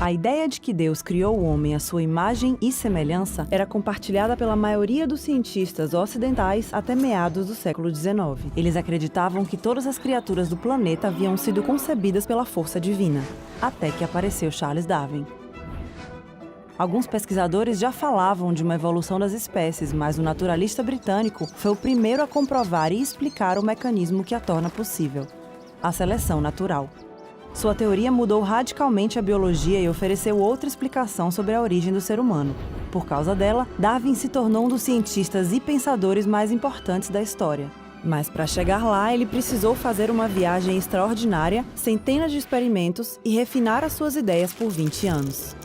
A ideia de que Deus criou o homem à sua imagem e semelhança era compartilhada pela maioria dos cientistas ocidentais até meados do século XIX. Eles acreditavam que todas as criaturas do planeta haviam sido concebidas pela força divina, até que apareceu Charles Darwin. Alguns pesquisadores já falavam de uma evolução das espécies, mas o naturalista britânico foi o primeiro a comprovar e explicar o mecanismo que a torna possível: a seleção natural. Sua teoria mudou radicalmente a biologia e ofereceu outra explicação sobre a origem do ser humano. Por causa dela, Darwin se tornou um dos cientistas e pensadores mais importantes da história. Mas para chegar lá, ele precisou fazer uma viagem extraordinária, centenas de experimentos e refinar as suas ideias por 20 anos.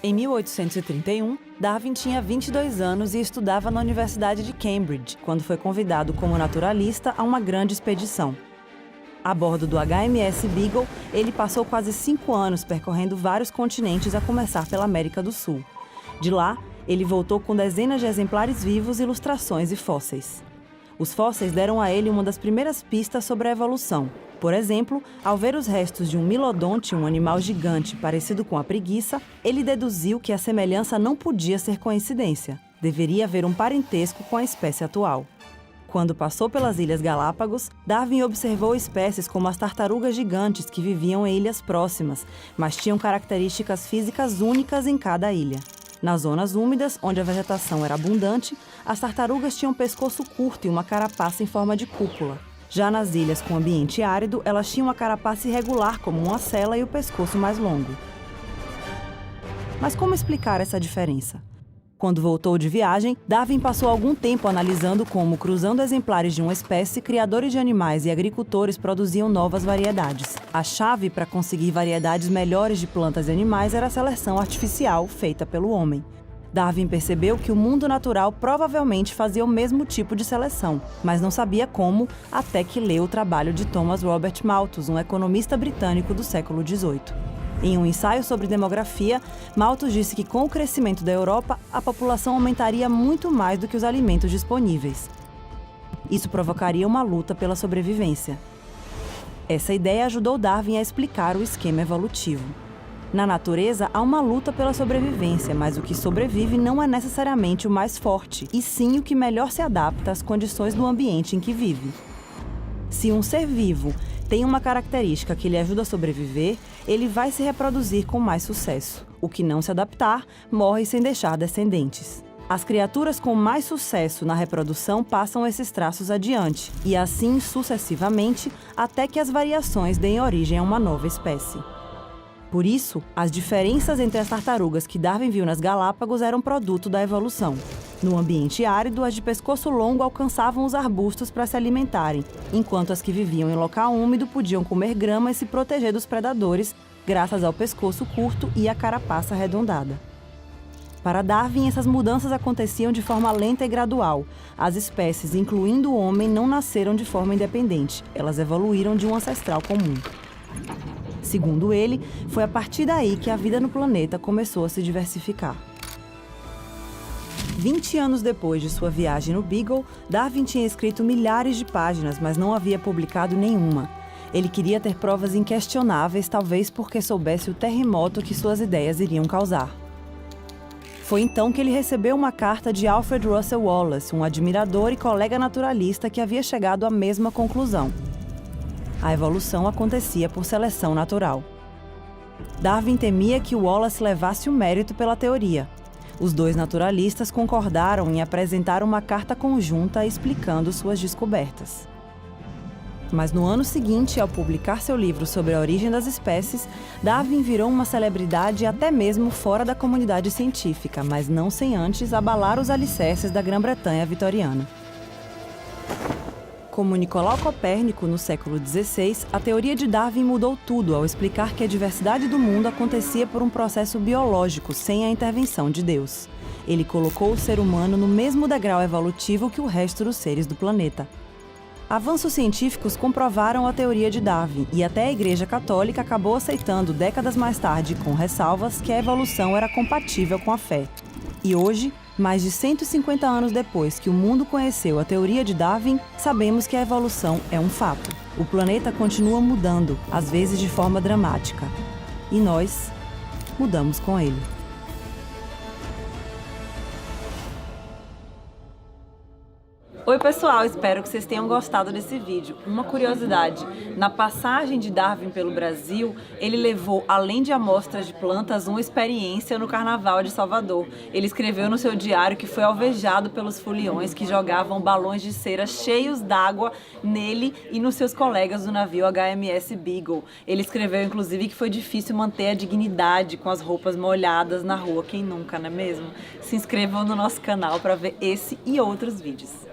Em 1831, Darwin tinha 22 anos e estudava na Universidade de Cambridge, quando foi convidado como naturalista a uma grande expedição. A bordo do HMS Beagle, ele passou quase 5 anos percorrendo vários continentes, a começar pela América do Sul. De lá, ele voltou com dezenas de exemplares vivos, ilustrações e fósseis. Os fósseis deram a ele uma das primeiras pistas sobre a evolução. Por exemplo, ao ver os restos de um milodonte, um animal gigante parecido com a preguiça, ele deduziu que a semelhança não podia ser coincidência. Deveria haver um parentesco com a espécie atual. Quando passou pelas Ilhas Galápagos, Darwin observou espécies como as tartarugas gigantes que viviam em ilhas próximas, mas tinham características físicas únicas em cada ilha. Nas zonas úmidas, onde a vegetação era abundante, as tartarugas tinham um pescoço curto e uma carapaça em forma de cúpula. Já nas ilhas com ambiente árido, elas tinham uma carapaça irregular, como uma sela, e o pescoço mais longo. Mas como explicar essa diferença? Quando voltou de viagem, Darwin passou algum tempo analisando como, cruzando exemplares de uma espécie, criadores de animais e agricultores produziam novas variedades. A chave para conseguir variedades melhores de plantas e animais era a seleção artificial feita pelo homem. Darwin percebeu que o mundo natural provavelmente fazia o mesmo tipo de seleção, mas não sabia como, até que leu o trabalho de Thomas Robert Malthus, um economista britânico do século XVIII. Em um ensaio sobre demografia, Malthus disse que com o crescimento da Europa, a população aumentaria muito mais do que os alimentos disponíveis. Isso provocaria uma luta pela sobrevivência. Essa ideia ajudou Darwin a explicar o esquema evolutivo. Na natureza, há uma luta pela sobrevivência, mas o que sobrevive não é necessariamente o mais forte, e sim o que melhor se adapta às condições do ambiente em que vive. Se um ser vivo tem uma característica que lhe ajuda a sobreviver, ele vai se reproduzir com mais sucesso. O que não se adaptar, morre sem deixar descendentes. As criaturas com mais sucesso na reprodução passam esses traços adiante, e assim sucessivamente, até que as variações deem origem a uma nova espécie. Por isso, as diferenças entre as tartarugas que Darwin viu nas Galápagos eram produto da evolução. No ambiente árido, as de pescoço longo alcançavam os arbustos para se alimentarem, enquanto as que viviam em local úmido podiam comer grama e se proteger dos predadores, graças ao pescoço curto e à carapaça arredondada. Para Darwin, essas mudanças aconteciam de forma lenta e gradual. As espécies, incluindo o homem, não nasceram de forma independente, elas evoluíram de um ancestral comum. Segundo ele, foi a partir daí que a vida no planeta começou a se diversificar. 20 anos depois de sua viagem no Beagle, Darwin tinha escrito milhares de páginas, mas não havia publicado nenhuma. Ele queria ter provas inquestionáveis, talvez porque soubesse o terremoto que suas ideias iriam causar. Foi então que ele recebeu uma carta de Alfred Russel Wallace, um admirador e colega naturalista que havia chegado à mesma conclusão. A evolução acontecia por seleção natural. Darwin temia que Wallace levasse o mérito pela teoria. Os dois naturalistas concordaram em apresentar uma carta conjunta explicando suas descobertas. Mas no ano seguinte, ao publicar seu livro sobre a origem das espécies, Darwin virou uma celebridade até mesmo fora da comunidade científica, mas não sem antes abalar os alicerces da Grã-Bretanha vitoriana. Como Nicolau Copérnico no século XVI, a teoria de Darwin mudou tudo ao explicar que a diversidade do mundo acontecia por um processo biológico, sem a intervenção de Deus. Ele colocou o ser humano no mesmo degrau evolutivo que o resto dos seres do planeta. Avanços científicos comprovaram a teoria de Darwin, e até a Igreja Católica acabou aceitando décadas mais tarde, com ressalvas, que a evolução era compatível com a fé. E hoje, Mais de 150 anos depois que o mundo conheceu a teoria de Darwin, sabemos que a evolução é um fato. O planeta continua mudando, às vezes de forma dramática. E nós mudamos com ele. Oi pessoal, espero que vocês tenham gostado desse vídeo. Uma curiosidade, na passagem de Darwin pelo Brasil, ele levou, além de amostras de plantas, uma experiência no Carnaval de Salvador. Ele escreveu no seu diário que foi alvejado pelos foliões que jogavam balões de cera cheios d'água nele e nos seus colegas do navio HMS Beagle. Ele escreveu inclusive que foi difícil manter a dignidade com as roupas molhadas na rua, quem nunca, não é mesmo? Se inscrevam no nosso canal para ver esse e outros vídeos.